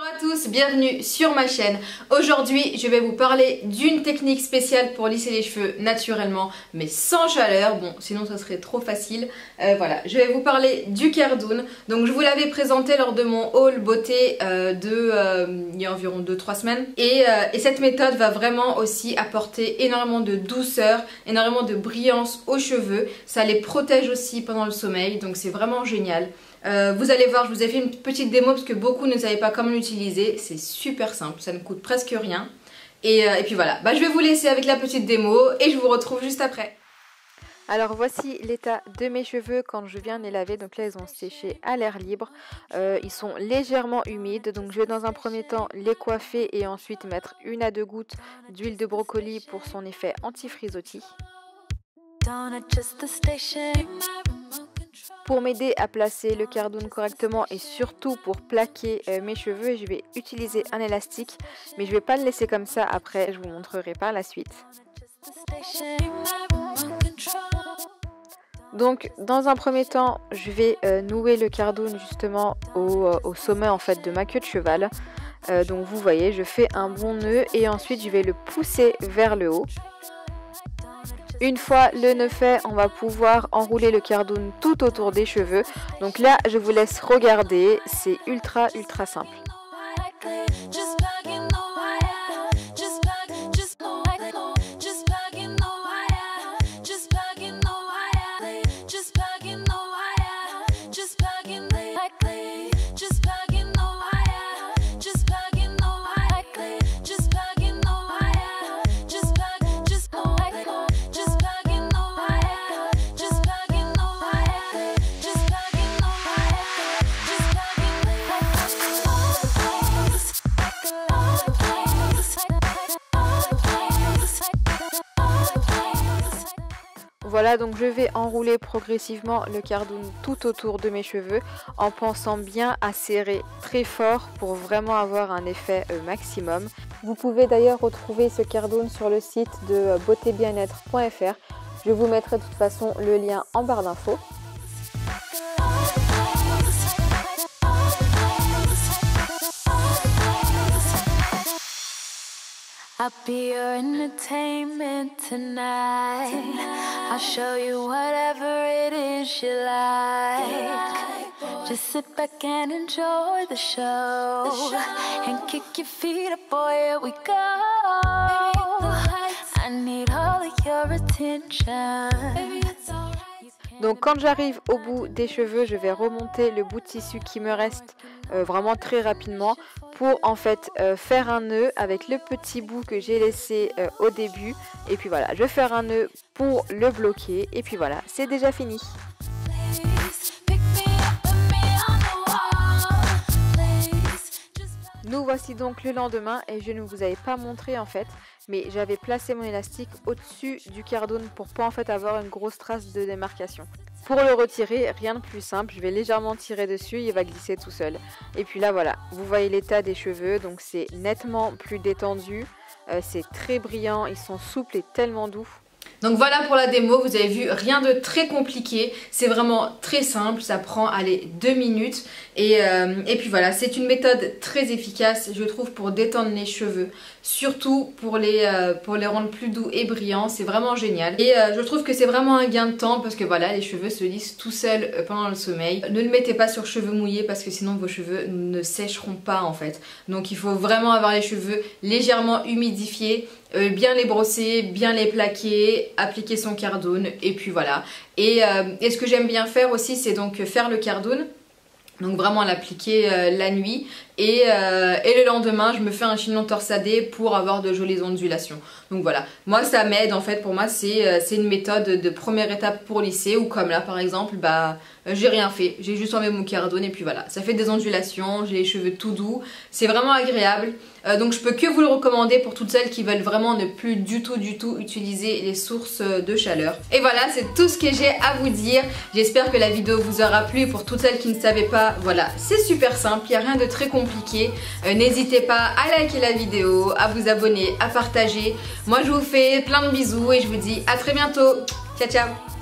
Bonjour à tous, bienvenue sur ma chaîne. Aujourd'hui, je vais vous parler d'une technique spéciale pour lisser les cheveux naturellement, mais sans chaleur. Bon, sinon ça serait trop facile. Voilà, je vais vous parler du Cardoon. Donc je vous l'avais présenté lors de mon haul beauté il y a environ 2-3 semaines. Et cette méthode va vraiment aussi apporter énormément de douceur, énormément de brillance aux cheveux. Ça les protège aussi pendant le sommeil, donc c'est vraiment génial. Vous allez voir, je vous ai fait une petite démo parce que beaucoup ne savaient pas comment l'utiliser. C'est super simple, ça ne coûte presque rien. Et puis voilà, je vais vous laisser avec la petite démo et je vous retrouve juste après. Alors voici l'état de mes cheveux quand je viens de les laver. Donc là ils ont séché à l'air libre, ils sont légèrement humides. Donc je vais dans un premier temps les coiffer et ensuite mettre 1 à 2 gouttes d'huile de brocoli pour son effet anti-frisottis. Pour m'aider à placer le Cardoon correctement et surtout pour plaquer mes cheveux, je vais utiliser un élastique, mais je ne vais pas le laisser comme ça, après je vous montrerai par la suite. Donc dans un premier temps, je vais nouer le Cardoon justement au sommet en fait de ma queue de cheval. Donc vous voyez, je fais un bon nœud et ensuite je vais le pousser vers le haut. Une fois le nœud fait, on va pouvoir enrouler le Cardoon tout autour des cheveux. Donc là, je vous laisse regarder, c'est ultra simple. Voilà, donc je vais enrouler progressivement le Cardoon tout autour de mes cheveux en pensant bien à serrer très fort pour vraiment avoir un effet maximum. Vous pouvez d'ailleurs retrouver ce Cardoon sur le site de beautébienêtre.fr. Je vous mettrai de toute façon le lien en barre d'infos. I'll be your entertainment tonight. I'll show you whatever it is you like. Just sit back and enjoy the show. And kick your feet up, boy, here we go. I need all of your attention. Donc quand j'arrive au bout des cheveux, je vais remonter le bout de tissu qui me reste vraiment très rapidement pour en fait faire un nœud avec le petit bout que j'ai laissé au début. Et puis voilà, je vais faire un nœud pour le bloquer et puis voilà, c'est déjà fini. Nous voici donc le lendemain et je ne vous avais pas montré en fait, mais j'avais placé mon élastique au-dessus du Cardoon pour pas en fait avoir une grosse trace de démarcation. Pour le retirer, rien de plus simple, je vais légèrement tirer dessus, il va glisser tout seul. Et puis là voilà, vous voyez l'état des cheveux, donc c'est nettement plus détendu, c'est très brillant, ils sont souples et tellement doux. Donc voilà pour la démo, vous avez vu, rien de très compliqué, c'est vraiment très simple, ça prend allez 2 minutes et puis voilà, c'est une méthode très efficace je trouve pour détendre les cheveux, surtout pour les rendre plus doux et brillants, c'est vraiment génial et je trouve que c'est vraiment un gain de temps parce que voilà, les cheveux se lissent tout seuls pendant le sommeil. Ne le mettez pas sur cheveux mouillés parce que sinon vos cheveux ne sécheront pas en fait, donc il faut vraiment avoir les cheveux légèrement humidifiés. Bien les brosser, bien les plaquer, appliquer son Cardoon et puis voilà. Et ce que j'aime bien faire aussi, c'est donc faire le Cardoon, donc vraiment l'appliquer la nuit et le lendemain je me fais un chignon torsadé pour avoir de jolies ondulations. Donc voilà, moi ça m'aide en fait, pour moi c'est une méthode de première étape pour lisser, ou comme là par exemple j'ai rien fait, j'ai juste enlevé mon Cardoon et puis voilà, ça fait des ondulations, j'ai les cheveux tout doux, c'est vraiment agréable. Donc je peux que vous le recommander pour toutes celles qui veulent vraiment ne plus du tout utiliser les sources de chaleur. Et voilà, c'est tout ce que j'ai à vous dire. J'espère que la vidéo vous aura plu. Pour toutes celles qui ne savaient pas, voilà, c'est super simple, il n'y a rien de très compliqué. N'hésitez pas à liker la vidéo, à vous abonner, à partager. Moi je vous fais plein de bisous et je vous dis à très bientôt. Ciao ciao.